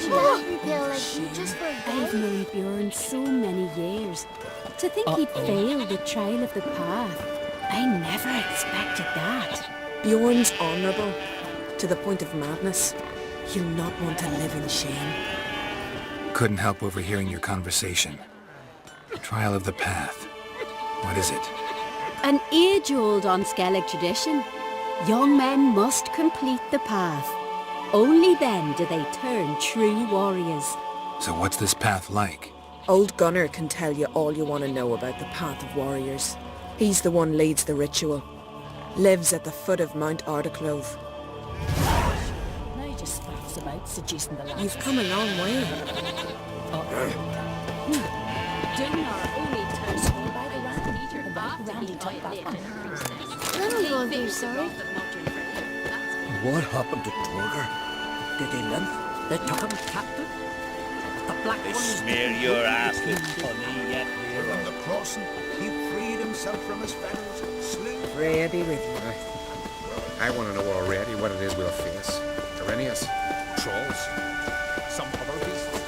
you. Like you just I've known Bjorn so many years. To think he'd failed the trial of the path, I never expected that. Bjorn's honourable, to the point of madness. He'll not want to live in shame. Couldn't help overhearing your conversation. Trial of the Path. What is it? An age-old Onskellig tradition. Young men must complete the path. Only then do they turn true warriors. So what's this path like? Old Gunnar can tell you all you want to know about the Path of Warriors. He's the one leads the ritual. Lives at the foot of Mount Ardaclove. Now just spouts about seducing the lads. You've come a long way. Dunar only turns full by the Randy took that one. Let me go there, sorry. What happened to Torger? Did he live? They took him captive? The black They one was smear your ass with honey yet. From the crossing, he freed himself from his fetters, slew. Freya be with you. I want to know already what it is we'll face. Arrhenius? Trolls? Some other beast?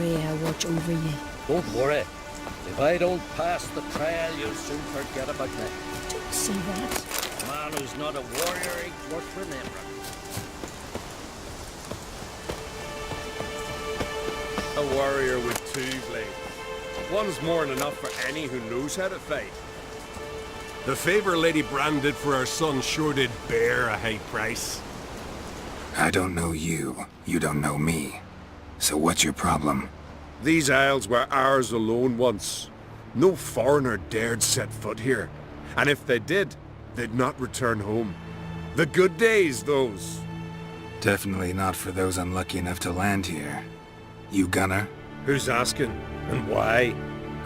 Freya watch over you. Don't worry. If I don't pass the trial, you'll soon forget about me. Don't say that. A man who's not a warrior ain't worth remembering. A warrior with two blades. One's more than enough for any who knows how to fight. The favor Lady Brand did for our son sure did bear a high price. I don't know you. You don't know me. So what's your problem? These isles were ours alone once. No foreigner dared set foot here. And if they did, they'd not return home. The good days, those. Definitely not for those unlucky enough to land here. You Gunnar? Who's asking? And why?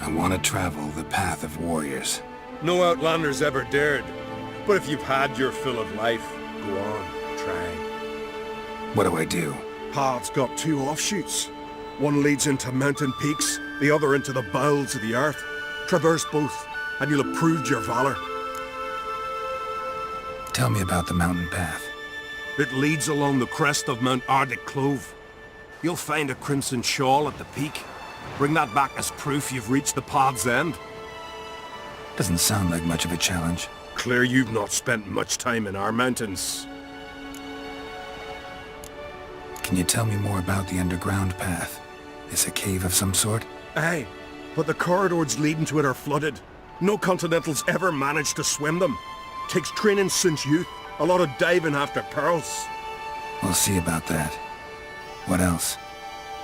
I want to travel the Path of Warriors. No outlanders ever dared. But if you've had your fill of life, go on, try. What do I do? Path's got two offshoots. One leads into mountain peaks, the other into the bowels of the earth. Traverse both, and you'll have proved your valor. Tell me about the mountain path. It leads along the crest of Mount Ardaclove. You'll find a crimson shawl at the peak. Bring that back as proof you've reached the path's end. Doesn't sound like much of a challenge. Clear you've not spent much time in our mountains. Can you tell me more about the underground path? Is a cave of some sort? Aye, but the corridors leading to it are flooded. No Continentals ever managed to swim them. Takes training since youth. A lot of diving after pearls. We'll see about that. What else?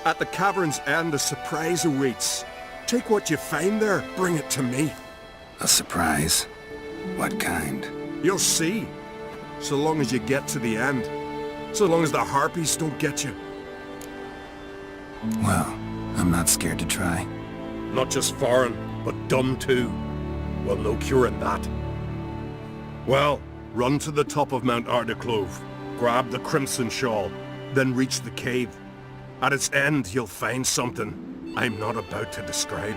At the cavern's end, a surprise awaits. Take what you find there, bring it to me. A surprise? What kind? You'll see. So long as you get to the end. So long as the harpies don't get you. Well, I'm not scared to try. Not just foreign, but dumb too. Well, no cure in that. Well, run to the top of Mount Ardaclove, grab the Crimson Shawl, then reach the cave. At its end, you'll find something I'm not about to describe.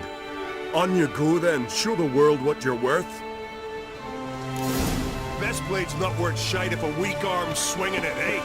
On you go then, show the world what you're worth. Best blade's not worth shite if a weak arm's swinging it, eh?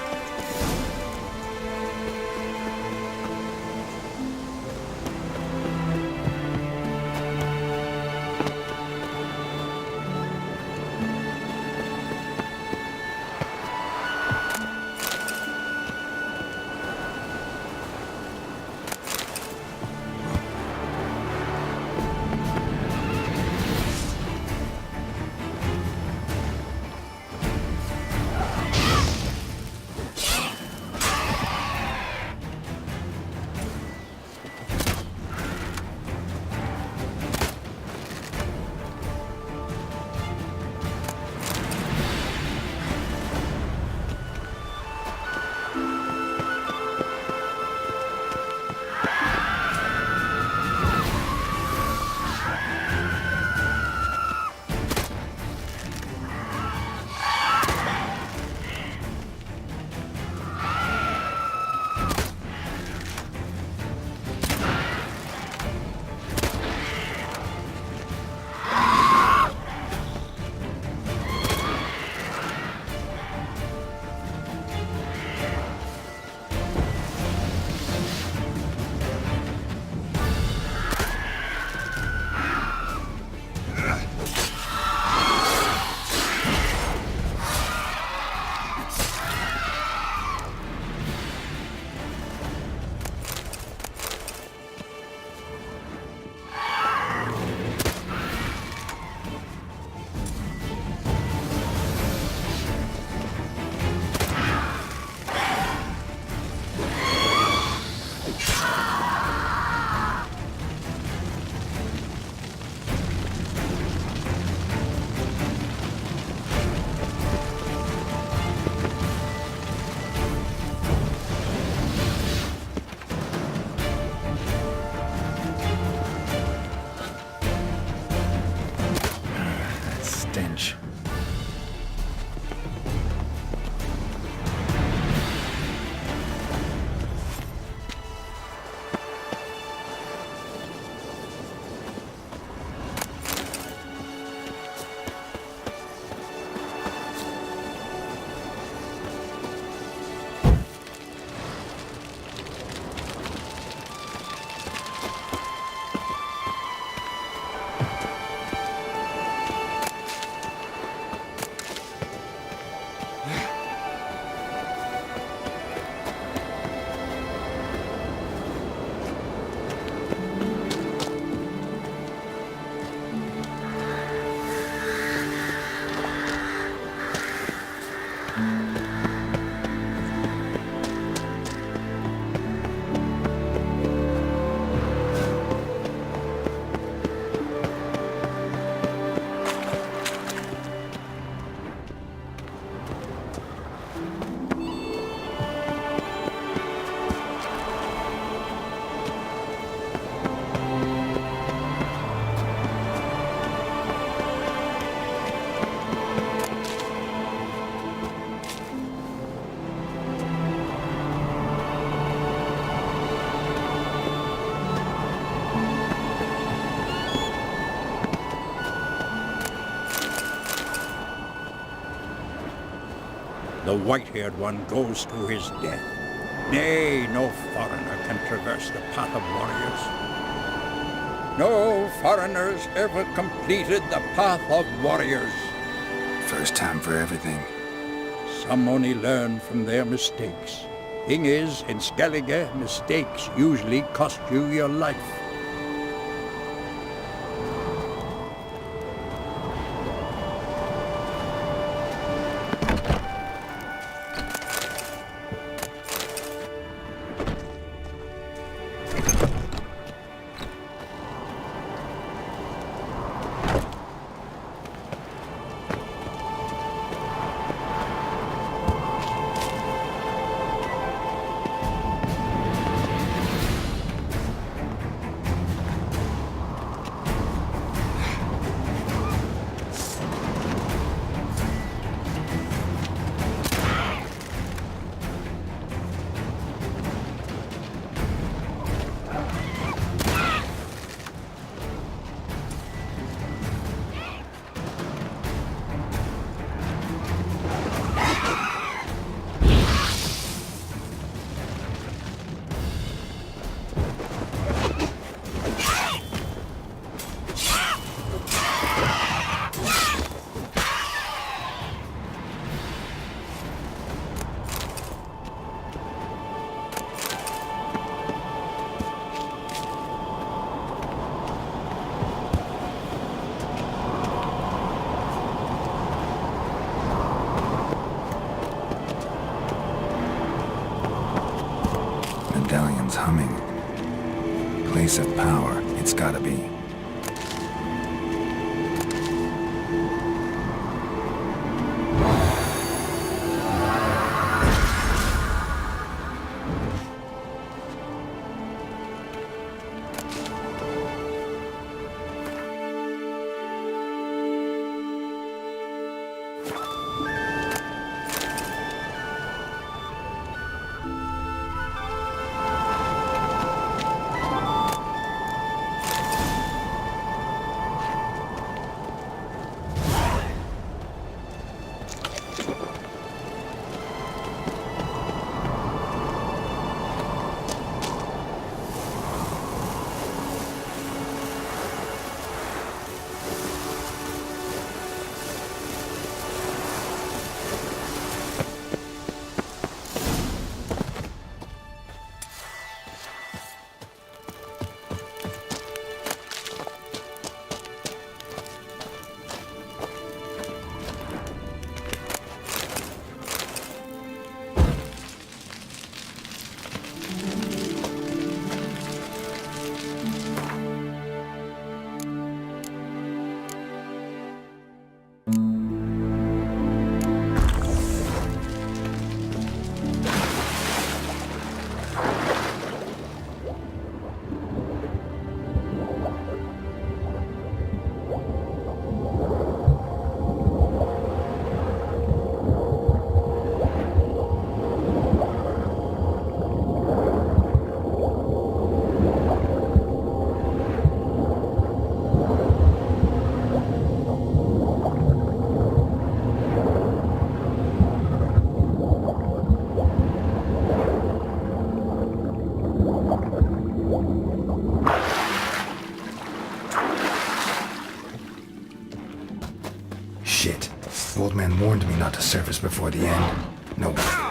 Stench. The white-haired one goes to his death. Nay, no foreigner can traverse the path of warriors. No foreigners ever completed the path of warriors. First time for everything. Some only learn from their mistakes. Thing is, in Skellige, mistakes usually cost you your life. place of power. It's gotta be. Shit. The old man warned me not to surface before the end. No way.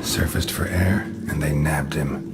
Surfaced for air, and they nabbed him.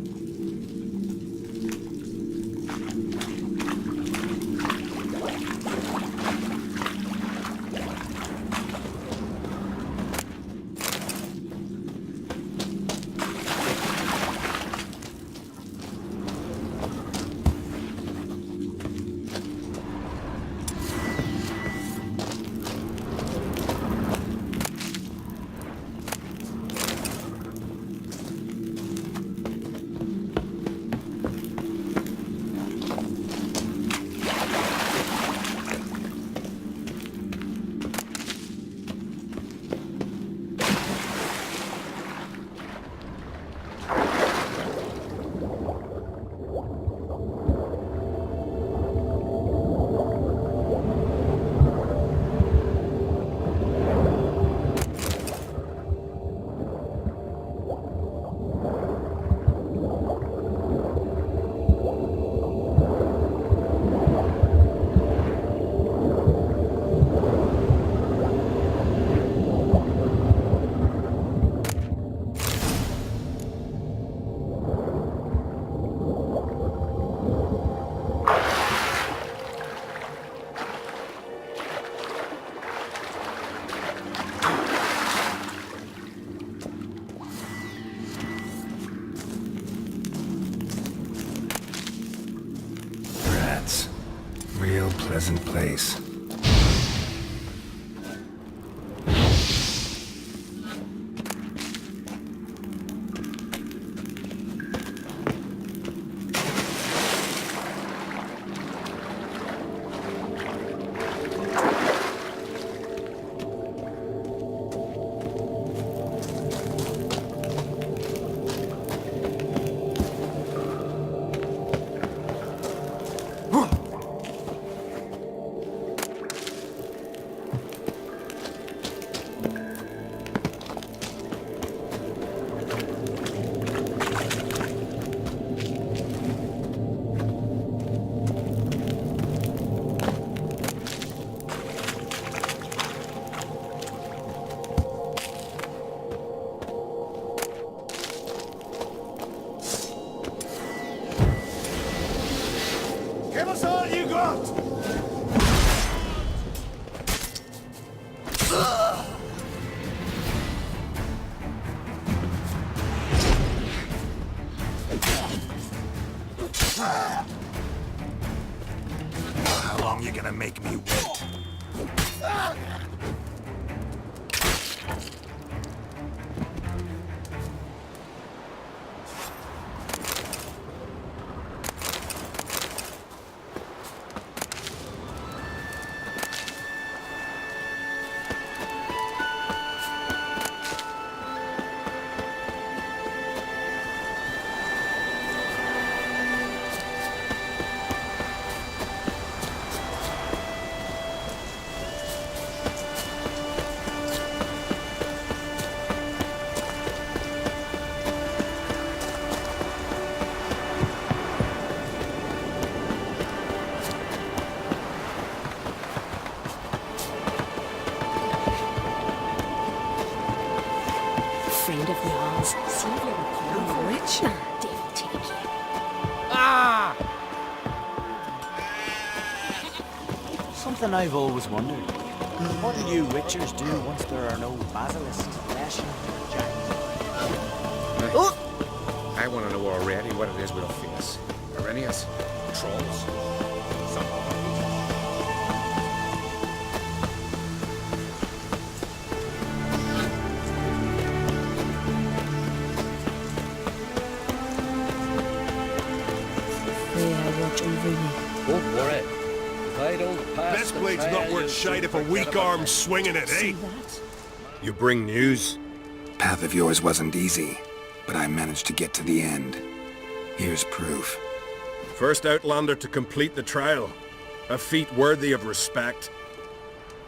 place. Give us all you got! How long you gonna make me wait? Friend of yours, see if you recall Richard. Didn't take you. Something I've always wondered. What do you witchers do once there are no basilisks, flashing, or giants? I want to know already what it is we'll face. Arrhenius? Trolls? Some Watch over you. Don't worry. If I don't pass This the blade's not trial, worth you'll shite if a forget weak about arm's it. swinging it, See eh? that? You bring news? Path of yours wasn't easy, but I managed to get to the end. Here's proof. First Outlander to complete the trial. A feat worthy of respect.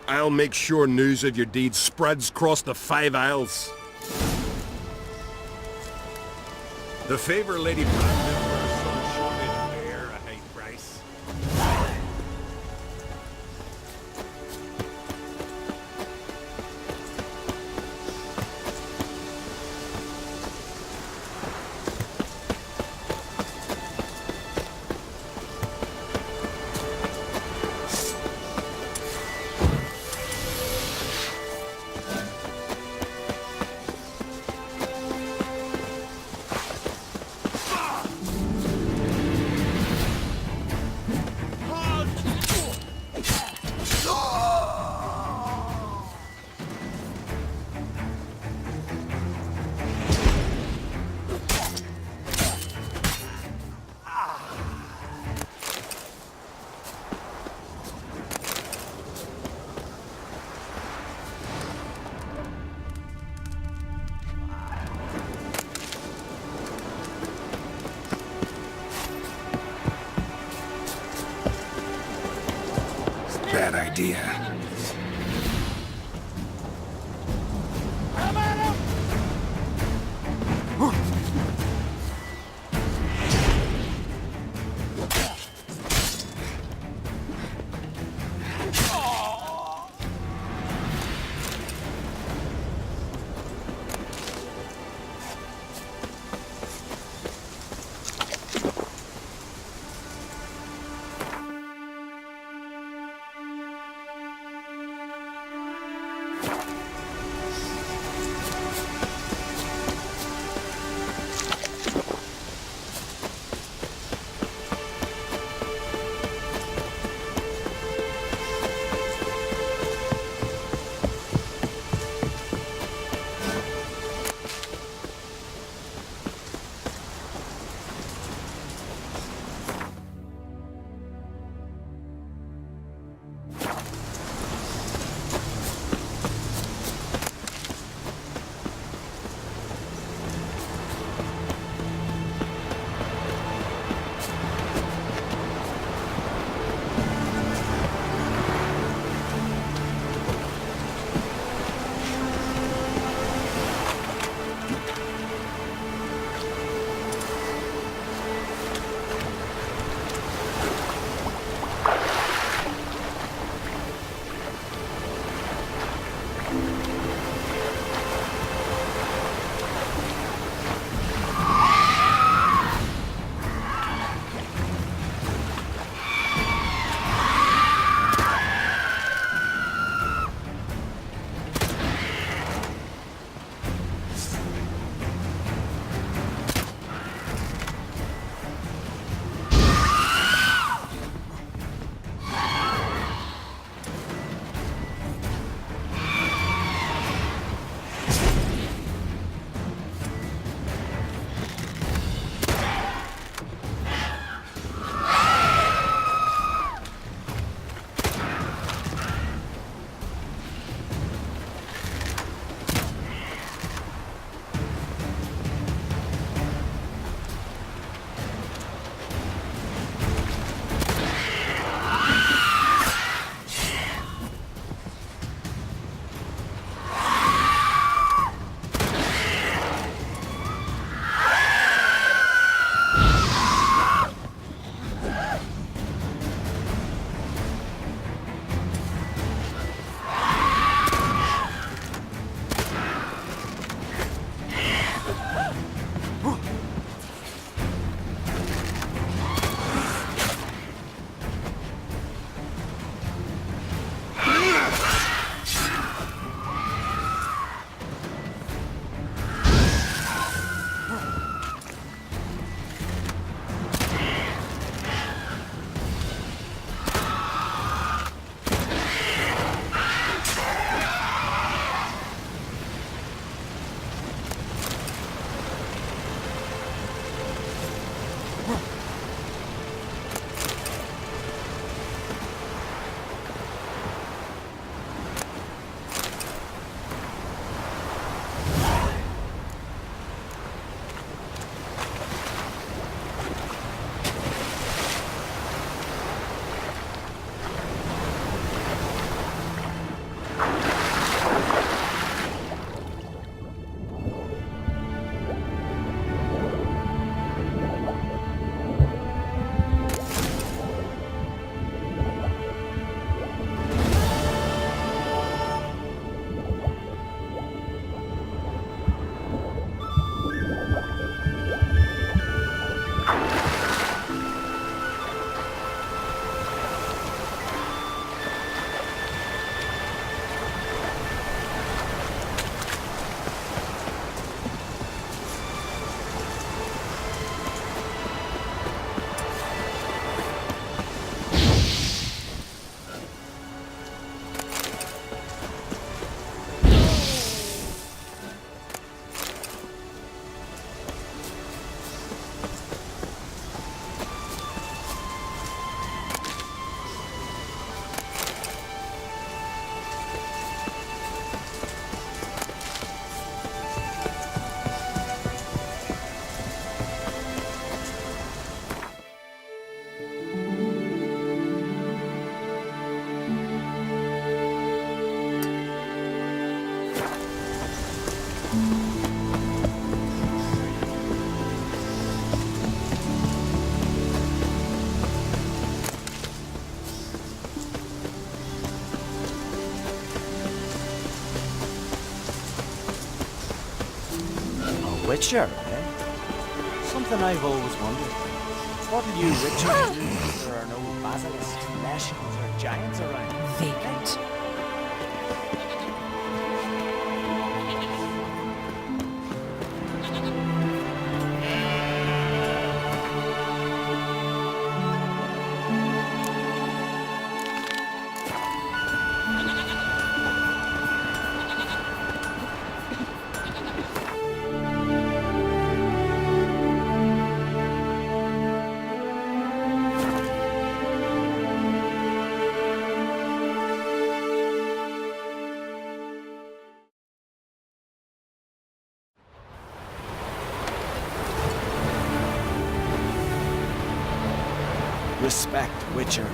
I'll make sure news of your deeds spreads across the 5 Isles. The favor Lady Brandon for her son short is fair, a high price. Witcher, eh? Something I've always wondered. What'll you witchers do if there are no basilisks, nations, or giants around? Vacant. Respect, Witcher.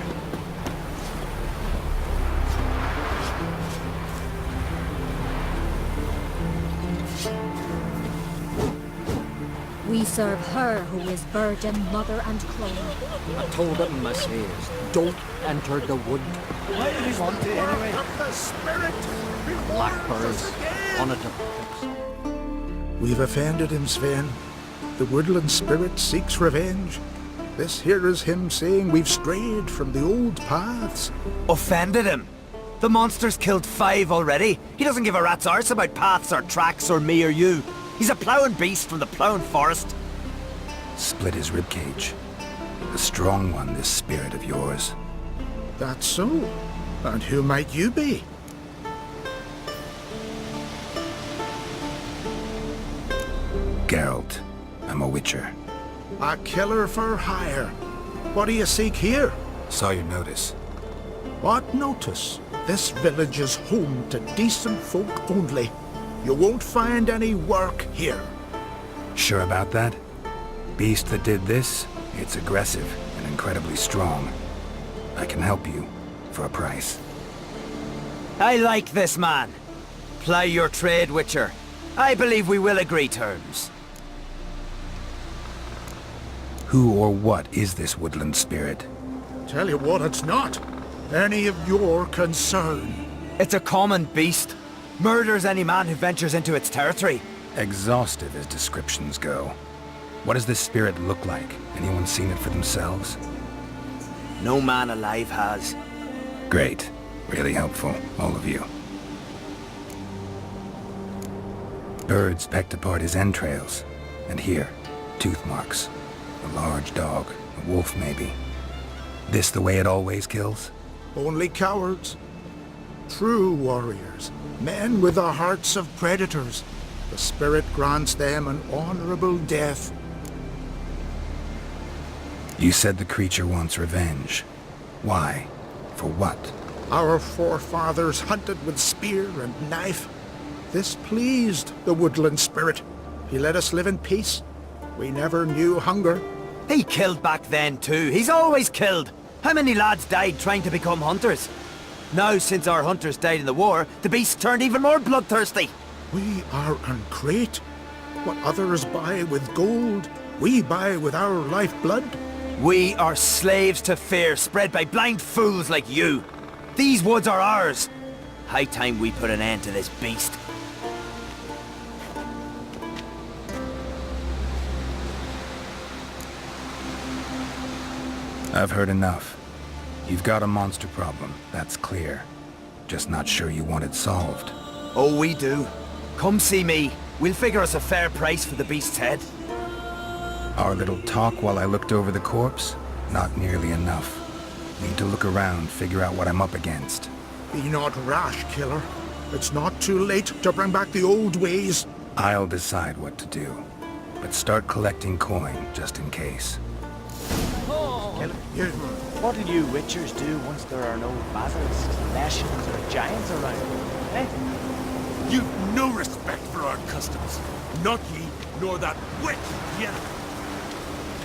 We serve her who is burden, mother, and clone. I told him, I says, don't enter the wood. Why do we want to anyway? The spirit! Blackbirds on a We've offended him, Sven. The woodland spirit seeks revenge. This here is him saying we've strayed from the old paths. Offended him? The monster's killed 5 already. He doesn't give a rat's arse about paths or tracks or me or you. He's a ploughing beast from the ploughing forest. Split his ribcage. A strong one, this spirit of yours. That's so. And who might you be? Geralt. I'm a witcher. A killer for hire. What do you seek here? Saw your notice. What notice? This village is home to decent folk only. You won't find any work here. Sure about that? Beast that did this, it's aggressive and incredibly strong. I can help you for a price. I like this man. Ply your trade, Witcher. I believe we will agree terms. Who or what is this woodland spirit? Tell you what, it's not any of your concern. It's a common beast. Murders any man who ventures into its territory. Exhaustive as descriptions go. What does this spirit look like? Anyone seen it for themselves? No man alive has. Great. Really helpful, all of you. Birds pecked apart his entrails. And here, tooth marks. A large dog, a wolf maybe. This the way it always kills? Only cowards. True warriors. Men with the hearts of predators. The spirit grants them an honorable death. You said the creature wants revenge. Why? For what? Our forefathers hunted with spear and knife. This pleased the woodland spirit. He let us live in peace. We never knew hunger. He killed back then too. He's always killed. How many lads died trying to become hunters? Now, since our hunters died in the war, the beast turned even more bloodthirsty. We are uncreate. What others buy with gold, we buy with our lifeblood. We are slaves to fear spread by blind fools like you. These woods are ours. High time we put an end to this beast. I've heard enough. You've got a monster problem, that's clear. Just not sure you want it solved. Oh, we do. Come see me. We'll figure us a fair price for the beast's head. Our little talk while I looked over the corpse? Not nearly enough. Need to look around, figure out what I'm up against. Be not rash, killer. It's not too late to bring back the old ways. I'll decide what to do. But start collecting coin, just in case. You, What do you witchers do once there are no basilisks, nations, or giants around? Eh? You've no respect for our customs. Not ye, nor that witch, yeah.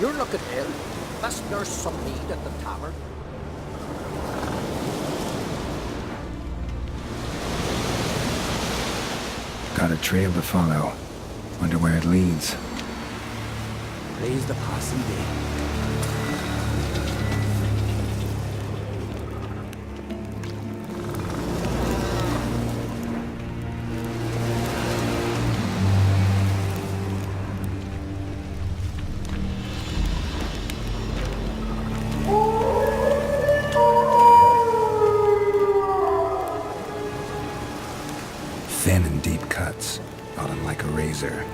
You're looking ill. Must nurse some mead at the tavern. Got a trail to follow. Wonder where it leads. Praise the passing day. Thin and deep cuts, not unlike a razor.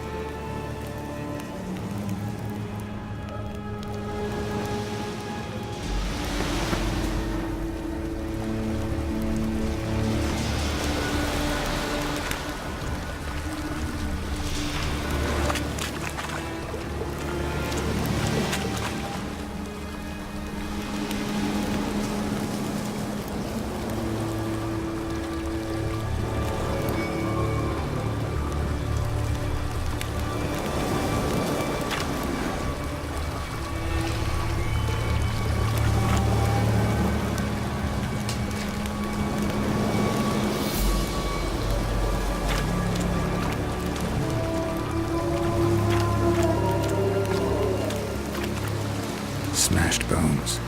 Smashed bones.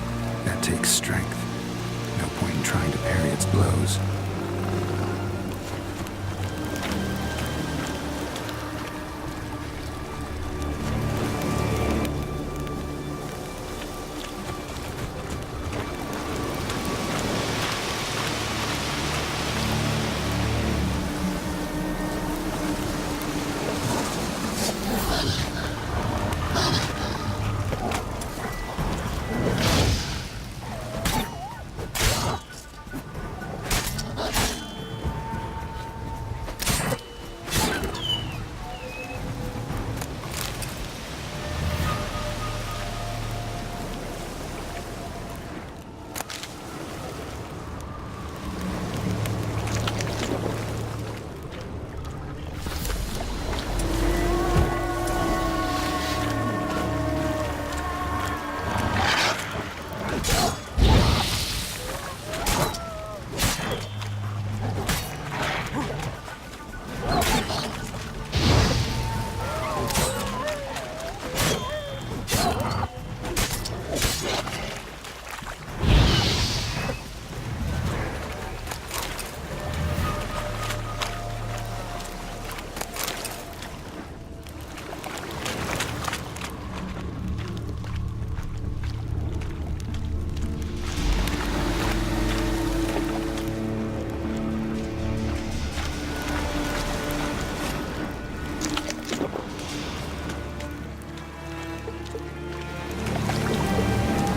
That takes strength. No point in trying to parry its blows.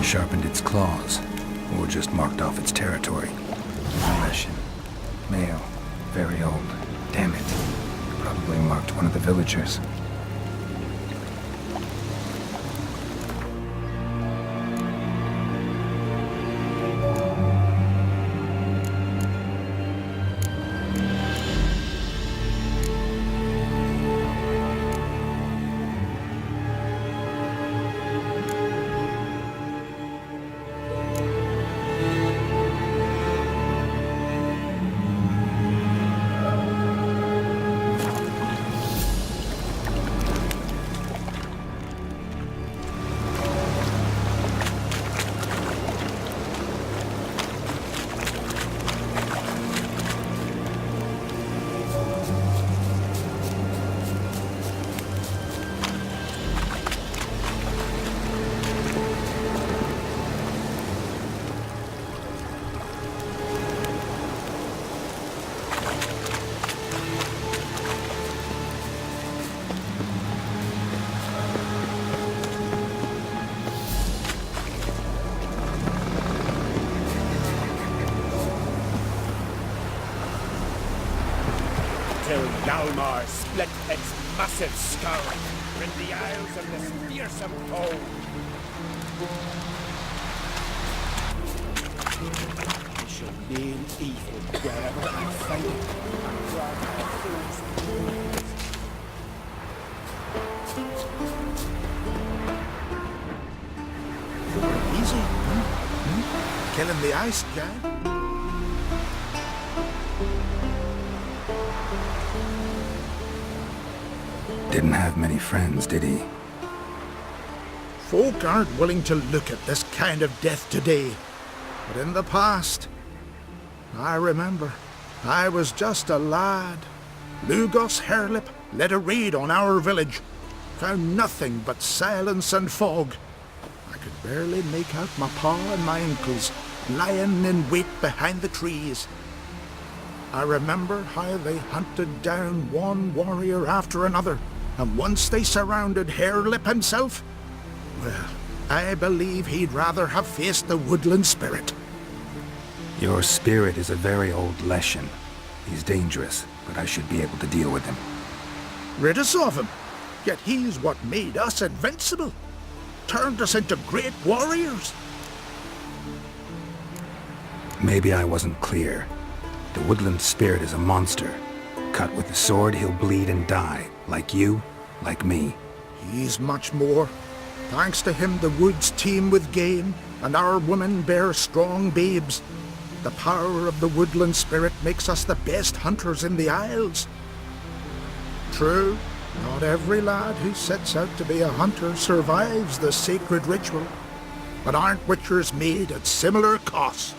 Sharpened its claws, or just marked off its territory. Russian. Male. Very old. Damn it. Probably marked one of the villagers. Till Galmar split its massive skull rid the isles of this fearsome foe. I shall name evil wherever I find it, and drive my foes to Easy, Killing the ice giant? Didn't have many friends, did he? Folk aren't willing to look at this kind of death today. But in the past, I remember, I was just a lad. Lugos Herlip led a raid on our village. Found nothing but silence and fog. I could barely make out my pa and my uncles lying in wait behind the trees. I remember how they hunted down one warrior after another, and once they surrounded Harelip himself, well, I believe he'd rather have faced the woodland spirit. Your spirit is a very old Leshen. He's dangerous, but I should be able to deal with him. Rid us of him, yet he's what made us invincible. Turned us into great warriors. Maybe I wasn't clear. The woodland spirit is a monster. Cut with the sword, he'll bleed and die. Like you, like me. He's much more. Thanks to him, the woods teem with game, and our women bear strong babes. The power of the woodland spirit makes us the best hunters in the Isles. True, not every lad who sets out to be a hunter survives the sacred ritual, but aren't witchers made at similar cost?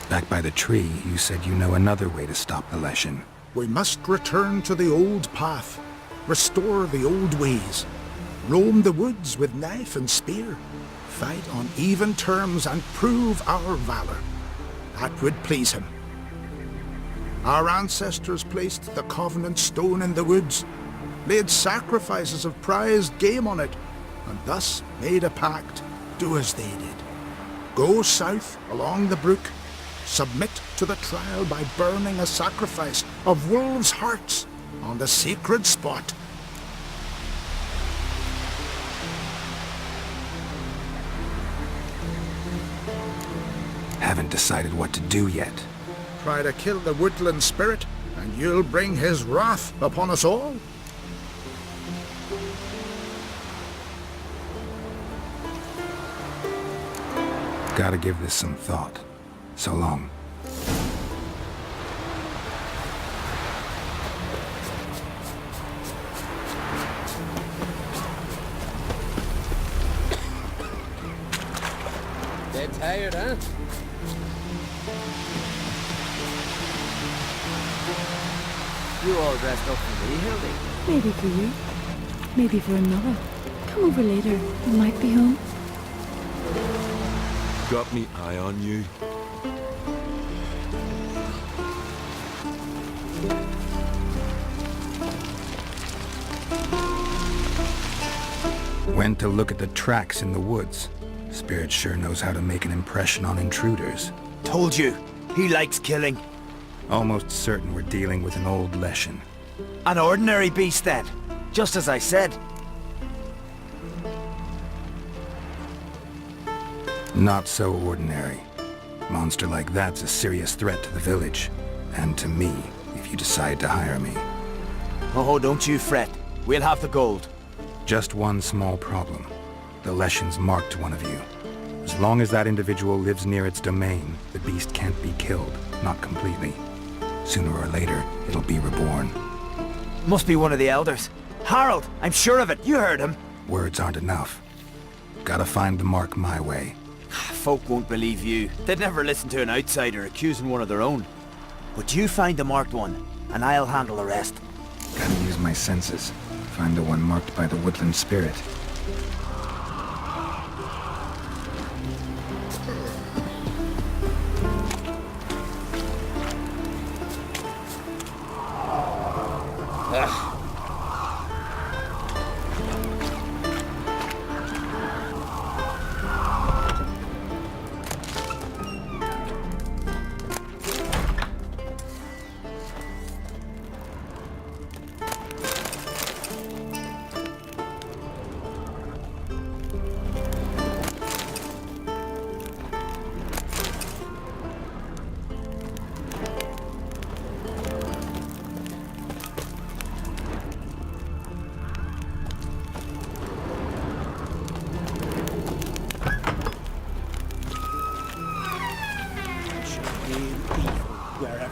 Back by the tree, you said you know another way to stop the Leshen. We must return to the old path, restore the old ways, roam the woods with knife and spear, fight on even terms and prove our valor. That would please him. Our ancestors placed the Covenant Stone in the woods, laid sacrifices of prized game on it, and thus made a pact, do as they did. Go south along the brook, submit to the trial by burning a sacrifice of wolves' hearts on the sacred spot. Haven't decided what to do yet. Try to kill the woodland spirit, and you'll bring his wrath upon us all. Gotta give this some thought. So long. Dead tired, huh? You all dressed up for me, Hildy? Maybe for you. Maybe for another. Come over later. You might be home. Got me eye on you. Went to look at the tracks in the woods. Spirit sure knows how to make an impression on intruders. Told you, he likes killing. Almost certain we're dealing with an old Leshen. An ordinary beast then, just as I said. Not so ordinary. Monster like that's a serious threat to the village. And to me, if you decide to hire me. Oh, don't you fret. We'll have the gold. Just one small problem. The Leshen's marked one of you. As long as that individual lives near its domain, the beast can't be killed. Not completely. Sooner or later, it'll be reborn. Must be one of the elders. Harold, I'm sure of it. You heard him. Words aren't enough. Gotta find the mark my way. Folk won't believe you. They'd never listen to an outsider accusing one of their own. But you find the marked one, and I'll handle the rest. Gotta use my senses. Find the one marked by the woodland spirit.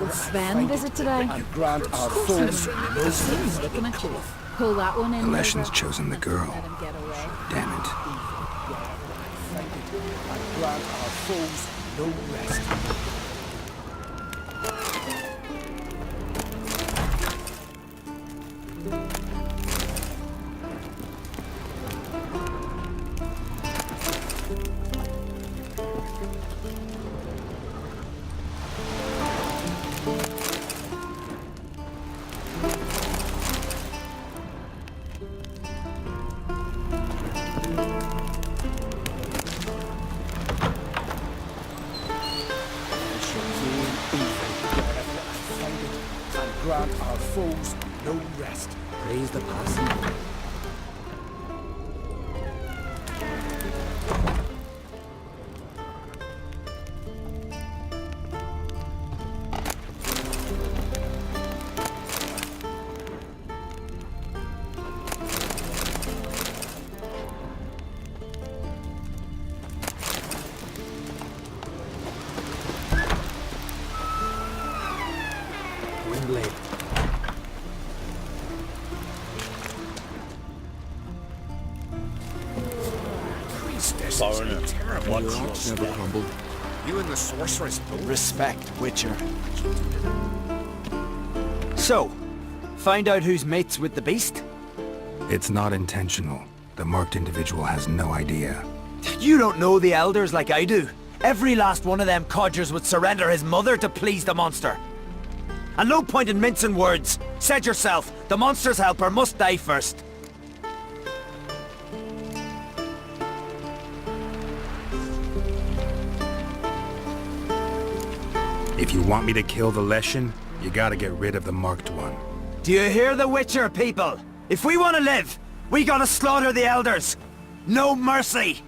Will Sven visit today? And grant our foes no He's looking at you. Pull that one in. The Leshen's chosen the girl. Let him get away. Damn it. and grant our foes no rest. grant our foes no rest. Praise the past. Windblade. Priestess, Foreigner, it's a terrible what cross. never crumbled. You and the sorceress don't Respect, Witcher. So, find out who's mates with the beast? It's not intentional. The marked individual has no idea. You don't know the elders like I do. Every last one of them codgers would surrender his mother to please the monster. And no point in mincing words. Said yourself, the monster's helper must die first. If you want me to kill the Leshen, you gotta get rid of the marked one. Do you hear the Witcher, people? If we want to live, we gotta slaughter the elders. No mercy.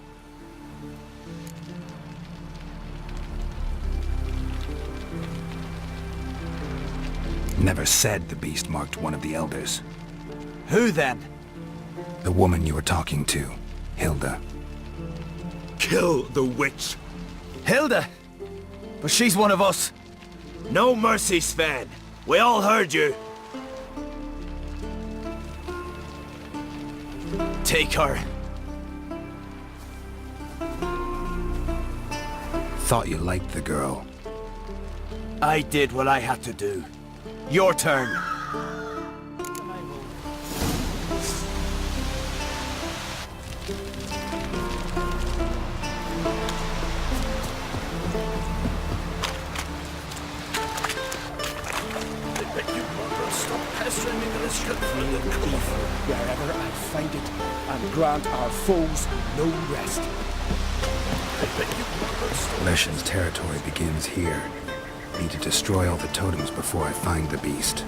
Never said the beast marked one of the elders. Who then? The woman you were talking to, Hilda. Kill the witch! Hilda? But she's one of us. No mercy, Sven. We all heard you. Take her. Thought you liked the girl. I did what I had to do. Your turn. Evil wherever I find it, and grant our foes no rest. Leshen's territory begins here. Need to destroy all the totems before I find the beast.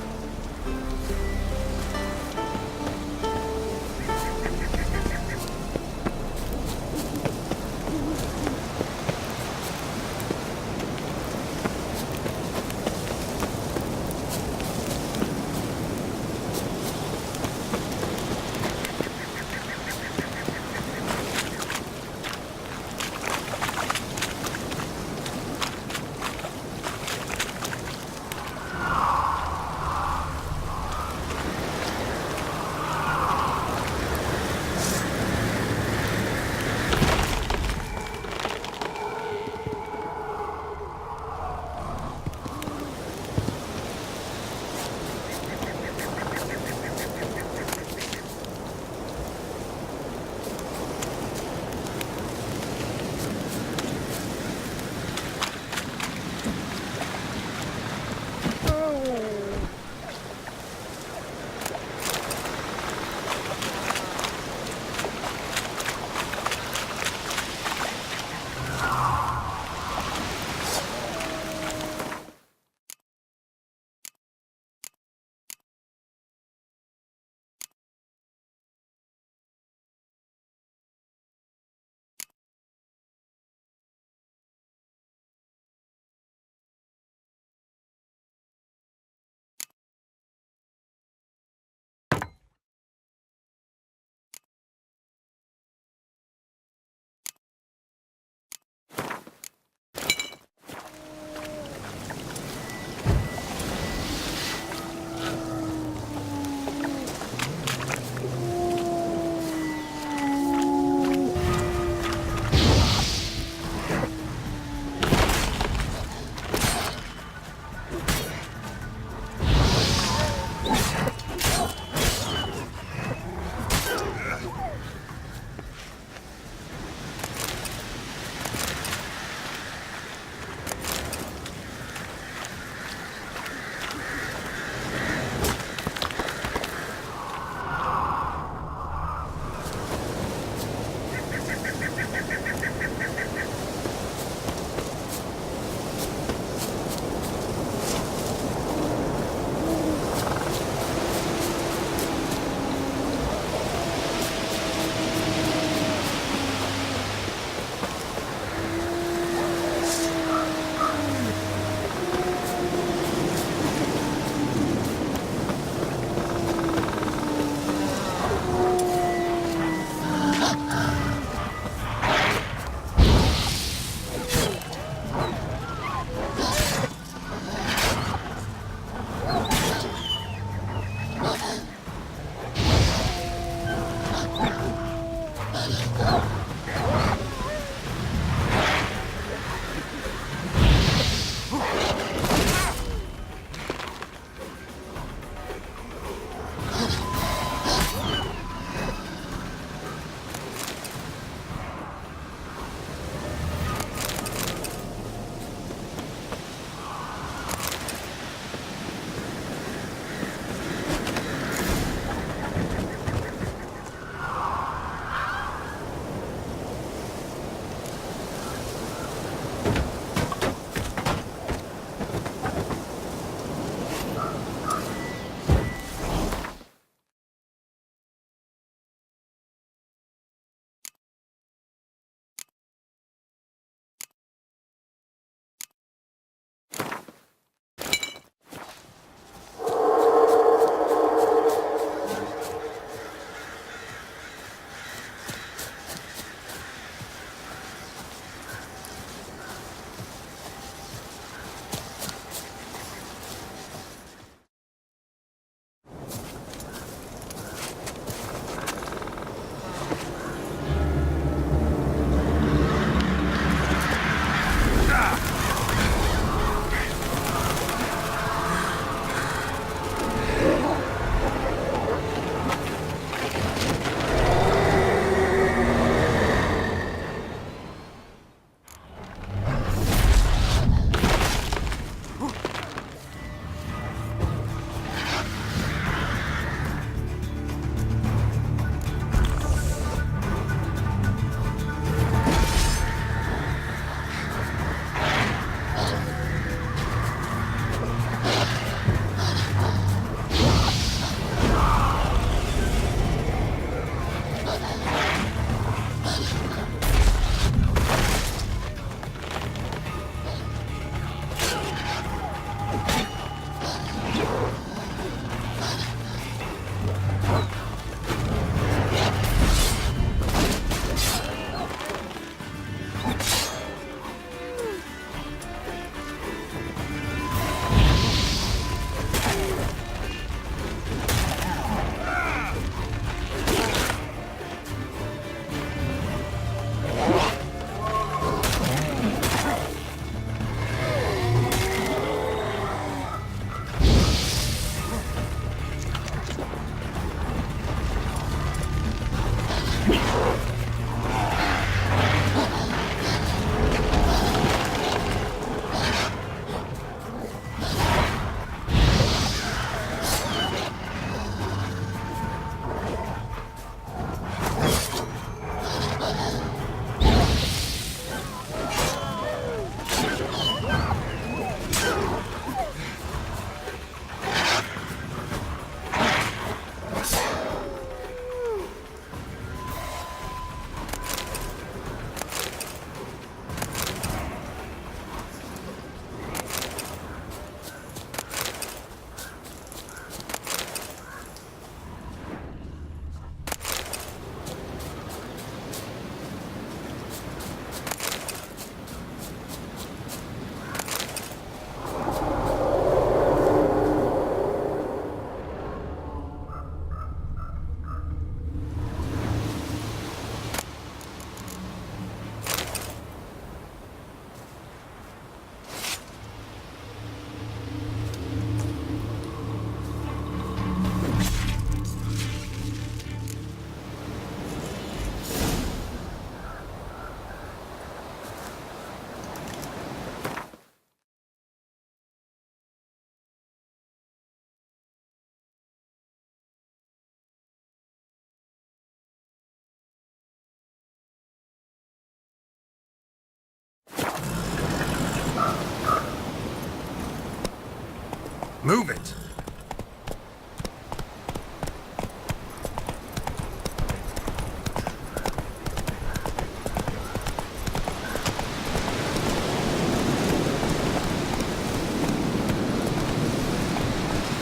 Move it!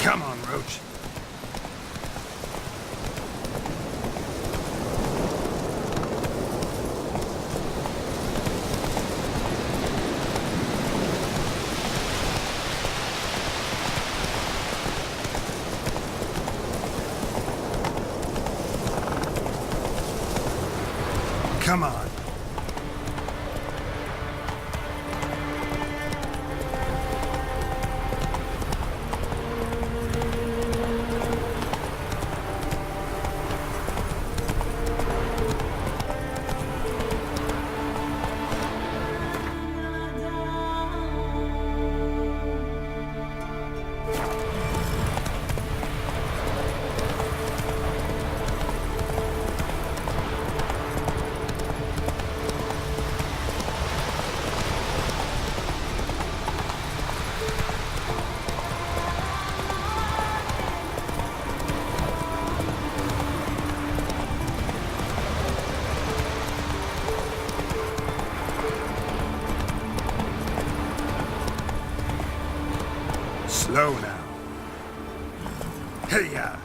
Come on, Roach. Come on. Slow now. Hey-ya!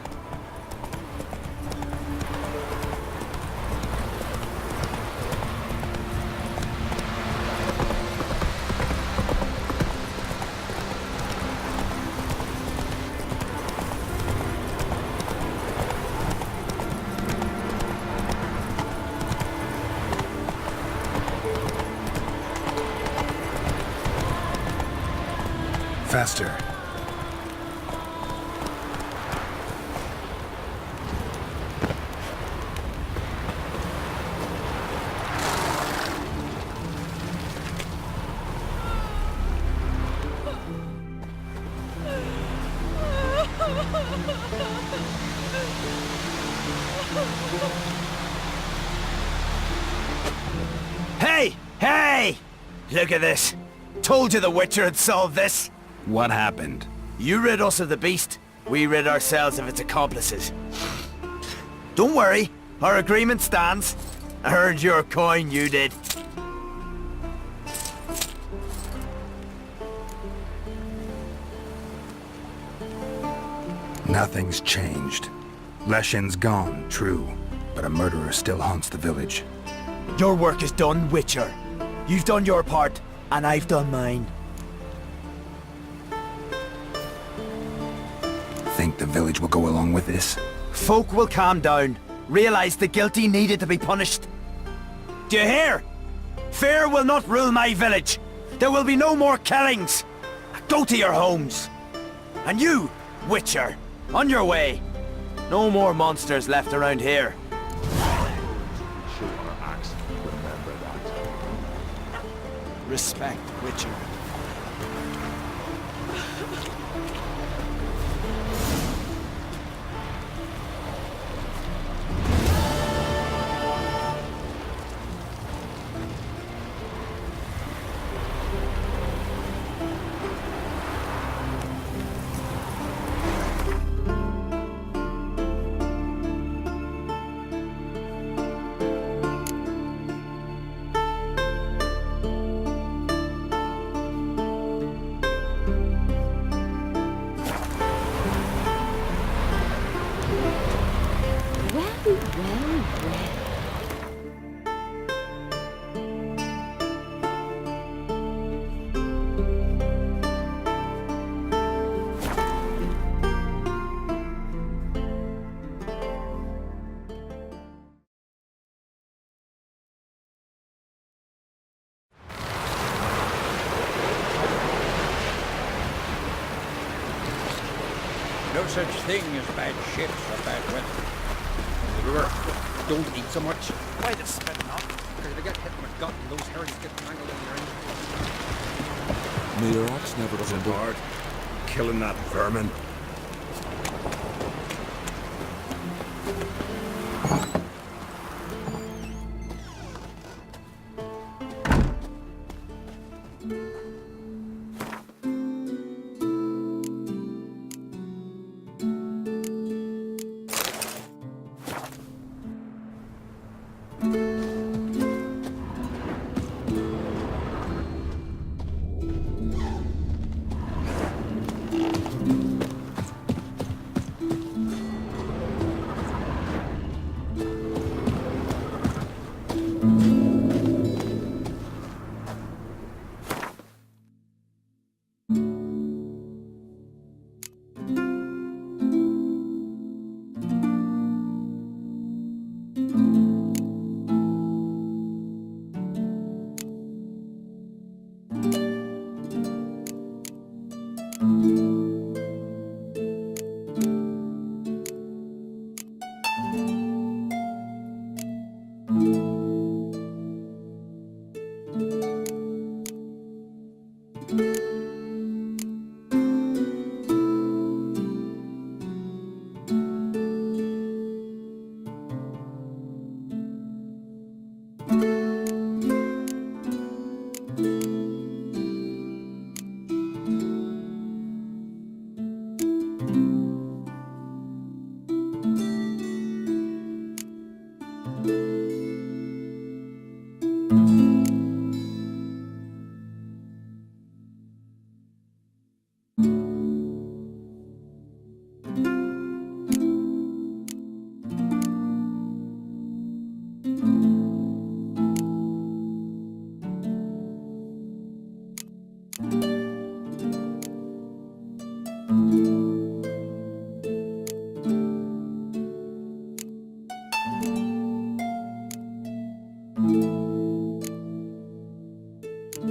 Faster. Hey! Hey! Look at this. Told you the Witcher had solved this. What happened? You rid us of the beast. We rid ourselves of its accomplices. Don't worry. Our agreement stands. I earned your coin, you did. Nothing's changed. Leshin's gone, true, but a murderer still haunts the village. Your work is done, Witcher. You've done your part, and I've done mine. Think the village will go along with this? Folk will calm down, realize the guilty needed to be punished. Do you hear? Fear will not rule my village. There will be no more killings. Go to your homes. And you, Witcher, on your way. No more monsters left around here. Respect, Witcher. No such thing as bad ships or bad weather. Remember, don't eat so much. Why the spit not? Because they get hit in the gut and those herrings get mangled in your engine. May your ox never doesn't hard. Killing that vermin.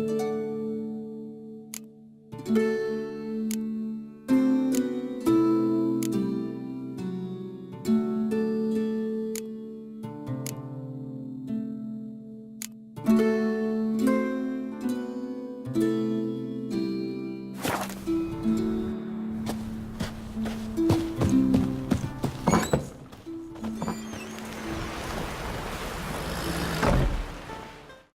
you.